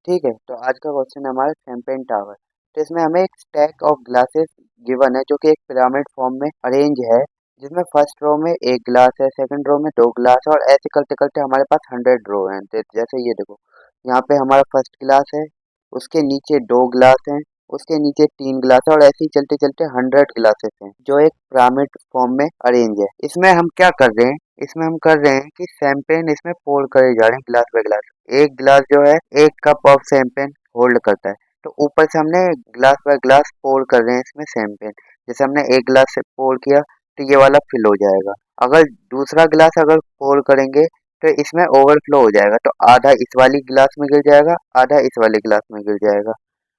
ठीक है, तो आज का क्वेश्चन है हमारा शैंपेन टावर। तो इसमें हमें एक स्टैक ऑफ ग्लासेस गिवन है जो कि एक पिरामिड फॉर्म में अरेंज है, जिसमें फर्स्ट रो में एक ग्लास है, सेकंड रो में दो ग्लास है और ऐसे करते करते हमारे पास 100 रो हैं। जैसे ये देखो, यहाँ पे हमारा फर्स्ट ग्लास है, उसके नीचे दो ग्लास हैं, उसके नीचे तीन ग्लास है और ऐसे ही चलते चलते 100 ग्लासेस हैं जो एक पिरामिड फॉर्म में अरेंज है। इसमें हम क्या कर रहे हैं, इसमें हम कर रहे हैं कि शैंपेन इसमें पोर करे जा रहे हैं ग्लास बाय ग्लास। एक ग्लास जो है 1 कप ऑफ शैंपेन होल्ड करता है, तो ऊपर से हमने ग्लास बाय ग्लास पोर कर रहे हैं इसमें शैंपेन। जैसे हमने एक ग्लास से पोर किया तो ये वाला फिल हो जाएगा। अगर दूसरा ग्लास अगर पोर करेंगे तो इसमें ओवरफ्लो हो जाएगा, तो आधा इस वाली गिलास में गिर जाएगा, आधा इस वाले गिलास में गिर जाएगा।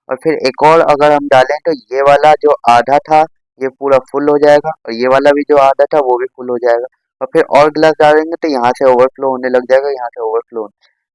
और फिर एक और अगर हम डालें तो ये वाला जो आधा था ये पूरा फुल हो जाएगा और ये वाला भी जो आधा था वो भी फुल हो जाएगा। और फिर और गिलास डालेंगे तो यहाँ से ओवरफ्लो होने लग जाएगा, यहाँ से ओवरफ्लो।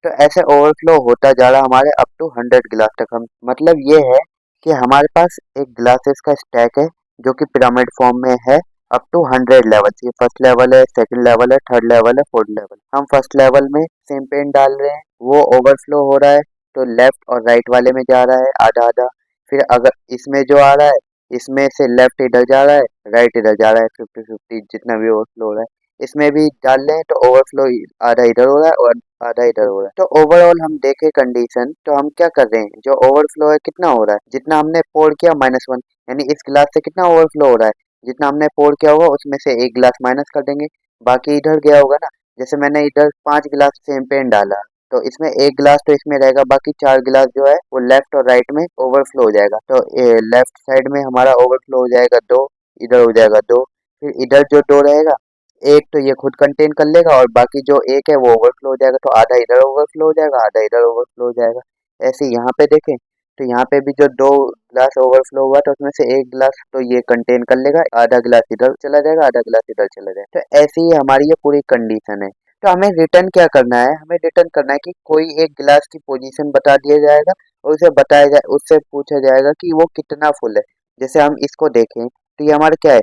तो ऐसे ओवरफ्लो होता जा रहा हमारे अप टू 100 गिलास तक। हम मतलब ये है कि हमारे पास एक ग्लासेस का स्टैक है जो कि पिरामिड फॉर्म में है अप टू 100 लेवल। ये फर्स्ट लेवल है, सेकंड लेवल है, थर्ड लेवल है, फोर्थ लेवल। हम फर्स्ट लेवल में शैंपेन डाल रहे हैं, वो ओवरफ्लो हो रहा है तो लेफ्ट और राइट वाले में जा रहा है आधा आधा। फिर अगर इसमें जो आ रहा है, इसमें से लेफ्ट इधर जा रहा है, राइट इधर जा रहा है, 50-50 जितना भी ओवरफ्लो हो रहा है। इसमें भी डाल लें तो ओवरफ्लो आधा इधर हो रहा है और आधा इधर हो रहा है। तो ओवरऑल हम देखें कंडीशन तो हम क्या कर रहे हैं, जो ओवरफ्लो है कितना हो रहा है, जितना हमने पोर किया -1, यानी इस गिलास से कितना ओवरफ्लो हो रहा है, जितना हमने पोर किया होगा उसमें से एक गिलास माइनस कर देंगे, बाकी इधर गया होगा ना। जैसे मैंने इधर 5 गिलास शैंपेन डाला तो इसमें एक गिलास तो इसमें रहेगा, बाकी 4 गिलास जो है वो लेफ्ट और राइट में ओवरफ्लो हो जाएगा। तो लेफ्ट साइड में हमारा ओवरफ्लो हो जाएगा 2, इधर हो जाएगा 2। फिर इधर जो 2 रहेगा, एक तो ये खुद कंटेन कर लेगा और बाकी जो एक है वो ओवरफ्लो हो जाएगा, तो आधा इधर ओवरफ्लो हो जाएगा, आधा इधर ओवरफ्लो हो जाएगा। ऐसे ही यहाँ पे देखें तो यहाँ पे भी जो 2 गिलास ओवरफ्लो हुआ तो उसमें से एक गिलास तो ये कंटेन कर लेगा, आधा गिलास इधर चला जाएगा, आधा गिलास इधर चला जाएगा। तो ऐसे ही हमारी ये पूरी कंडीशन है। तो हमें रिटर्न क्या करना है, हमें रिटर्न करना है कि कोई एक गिलास की पोजीशन बता दिया जाएगा और उसे बताया जाए, उससे पूछा जाएगा कि वो कितना फुल है। जैसे हम इसको देखें तो ये हमारा क्या है,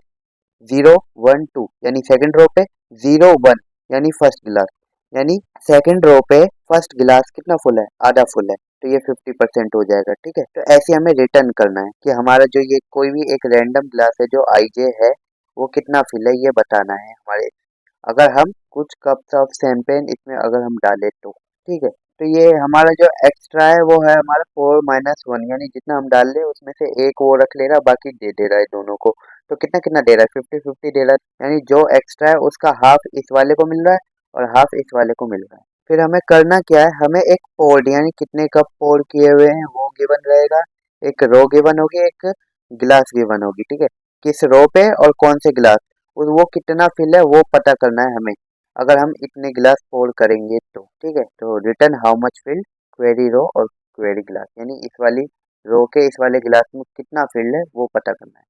0 1 2 यानी सेकंड रो पे 0 1 यानी फर्स्ट गिलास, यानी सेकंड रो पे फर्स्ट गिलास कितना फुल है, आधा फुल है, तो ये 50% हो जाएगा। ठीक है, तो ऐसे हमें रिटर्न करना है कि हमारा जो ये कोई भी एक रैंडम गिलास है जो आई जे है वो कितना फिल है, ये बताना है हमारे। अगर हम कुछ कप्स ऑफ शैंपेन इसमें अगर हम डालें तो ठीक है। तो ये हमारा जो एक्स्ट्रा है वो है हमारा 4 - 1, यानी जितना हम डाल रहे उसमें से एक वो रख ले रहा, बाकी दे दे रहा है दोनों को। तो कितना कितना दे रहा है, 50-50 दे रहा है, यानी जो एक्स्ट्रा है उसका हाफ इस वाले को मिल रहा है और हाफ इस वाले को मिल रहा है। फिर हमें करना क्या है, हमें एक पोर्ड यानी कितने कप पोर्ड किए हुए हैं वो गिवन रहेगा, एक रो गिवन होगी, एक गिलास गिवन होगी। ठीक है, किस रो पे और कौन से गिलास, और वो कितना फिल है वो पता करना है हमें। अगर हम इतने गिलास पोर करेंगे तो ठीक है, तो return how much fill query row और क्वेरी गिलास, यानी इस वाली रो के इस वाले गिलास में कितना फिल्ड है वो पता करना है।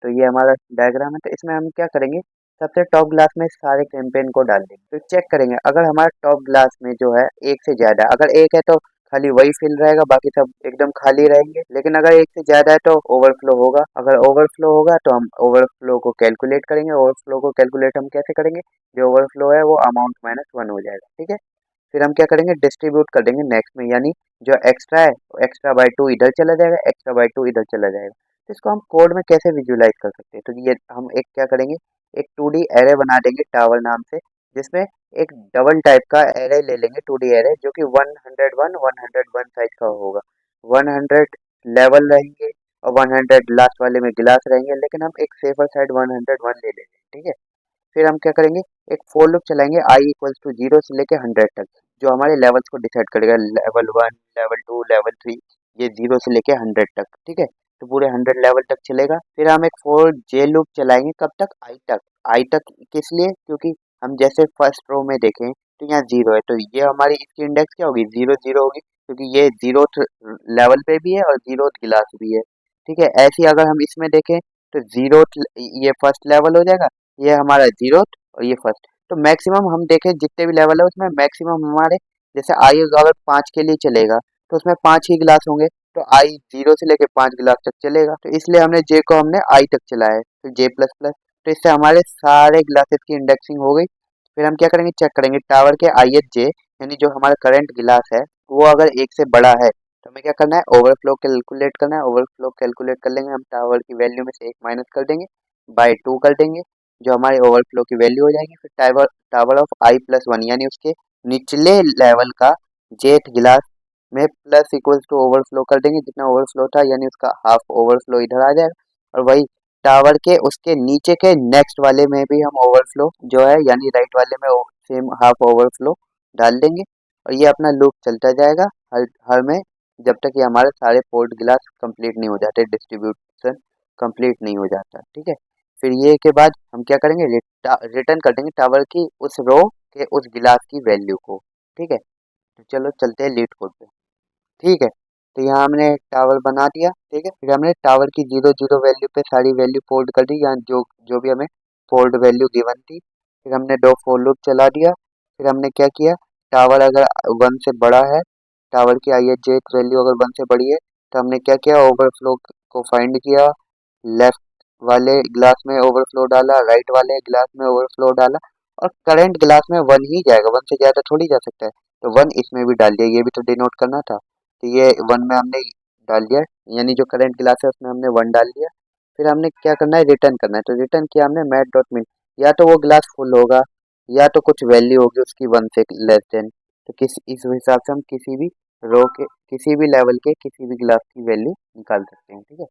तो ये हमारा डायग्राम है। तो इसमें हम क्या करेंगे, सबसे टॉप ग्लास में सारे कैंपेन को डाल देंगे, तो चेक करेंगे अगर हमारा टॉप ग्लास में जो है एक से ज्यादा, अगर एक है तो खाली वही फिल रहेगा, बाकी सब एकदम खाली रहेंगे। लेकिन अगर एक से ज्यादा है तो ओवरफ्लो होगा, अगर ओवरफ्लो होगा तो हम ओवरफ्लो को कैलकुलेट करेंगे। ओवरफ्लो को कैलकुलेट हम कैसे करेंगे, जो ओवरफ्लो है वो अमाउंट -1 हो जाएगा। ठीक है, फिर हम क्या करेंगे, डिस्ट्रीब्यूट कर देंगे नेक्स्ट में, यानी जो एक्स्ट्रा है एक्स्ट्रा/2 इधर चला जाएगा, एक्स्ट्रा/2 इधर चला जाएगा। तो इसको हम कोड में कैसे विजुलाइज कर सकते हैं, तो ये हम एक क्या करेंगे, एक 2D एरे बना देंगे टावर नाम से, जिसमें एक डबल टाइप का एरे ले लेंगे, 2D एरे, जो कि 101 साइज का होगा। 100 लेवल रहेंगे और 100 लास्ट वाले में गिलास रहेंगे, लेकिन हम एक सेफर साइड 101 ले लेंगे। ठीक है, फिर हम क्या करेंगे, एक फोर लूप चलाएंगे i = 0 से लेके 100 तक, जो हमारे लेवल्स को डिसाइड करेगा, लेवल 1, लेवल 2, लेवल 3, ये 0 से लेके 100 तक। ठीक है, तो पूरे 100 लेवल तक चलेगा। फिर हम एक फोर जे लूप चलाएंगे, कब तक, आई तक। आई तक किस लिए, क्योंकि हम जैसे फर्स्ट रो में देखें तो यहाँ 0 है, तो ये हमारी इसकी इंडेक्स क्या होगी, 0 0 होगी, क्योंकि ये 0th लेवल पे भी है और 0th गिलास भी है। ठीक है, ऐसे ही अगर हम इसमें देखें तो 0th ये फर्स्ट लेवल हो जाएगा, ये हमारा 0th और ये फर्स्ट। तो मैक्सिमम हम देखें जितने भी लेवल है उसमें मैक्सिमम हमारे, जैसे आई अगर 5 के लिए चलेगा तो उसमें 5 ही गिलास होंगे, तो आई 0 से लेके 5 गिलास तक चलेगा, तो इसलिए हमने जे को हमने आई तक चलाया है, तो J++। तो इससे हमारे सारे ग्लासेस की इंडेक्सिंग हो गई। फिर हम क्या करेंगे, चेक करेंगे टावर के IHJ, यानी जो हमारा करंट गिलास है वो अगर एक से बड़ा है तो हमें क्या करना है, ओवरफ्लो कैलकुलेट करना है। ओवरफ्लो कैलकुलेट कर लेंगे हम, टावर की वैल्यू में से एक माइनस कर देंगे, बाय 2 कर देंगे, जो हमारे ओवरफ्लो की वैल्यू हो जाएगी। फिर टावर टावर ऑफ i+1 यानी उसके निचले लेवल का जेथ गिलास में प्लस इक्वल्स टू ओवरफ्लो कर देंगे, जितना ओवरफ्लो था यानी उसका हाफ ओवरफ्लो इधर आ जाएगा। और वही टावर के उसके नीचे के नेक्स्ट वाले में भी हम ओवरफ्लो जो है यानी राइट वाले में सेम हाफ ओवरफ्लो डाल देंगे। और ये अपना लूप चलता जाएगा हर हर में, जब तक ये हमारे सारे पोर्ट गिलास कंप्लीट नहीं हो जाते, डिस्ट्रीब्यूशन कंप्लीट नहीं हो जाता। ठीक है, फिर ये के बाद हम क्या करेंगे, रिटर्न कर देंगे टावर की उस रो के उस गिलास की वैल्यू को। ठीक है, तो चलो चलते हैं लीड कोड पे। ठीक है, तो यहाँ हमने टावर बना दिया। ठीक है, फिर हमने टावर की 0 0 वैल्यू पे सारी वैल्यू फोल्ड कर दी, यहाँ जो जो भी हमें फोल्ड वैल्यू गिवन थी। फिर हमने दो फोर लूप चला दिया। फिर हमने क्या किया, टावर अगर 1 से बड़ा है, टावर की IHJth वैल्यू अगर 1 से बड़ी है, तो हमने क्या किया, ओवरफ्लो को फाइंड किया, लेफ्ट वाले ग्लास में ओवरफ्लो डाला, राइट वाले ग्लास में ओवरफ्लो डाला, और करंट ग्लास में 1 ही जाएगा, 1 से ज़्यादा थोड़ी जा सकता है, तो 1 इसमें भी डाल दिया। ये भी तो डिनोट करना था, तो ये 1 में हमने डाल दिया, यानी जो करंट ग्लास है उसमें हमने 1 डाल दिया। फिर हमने क्या करना है, रिटर्न करना है। तो रिटर्न किया हमने मैट डॉट मिन, या तो वो ग्लास फुल होगा या तो कुछ वैल्यू होगी उसकी 1 से लेस देन। तो इस हिसाब से हम किसी भी रो के किसी भी लेवल के किसी भी ग्लास की वैल्यू निकाल सकते हैं। ठीक है,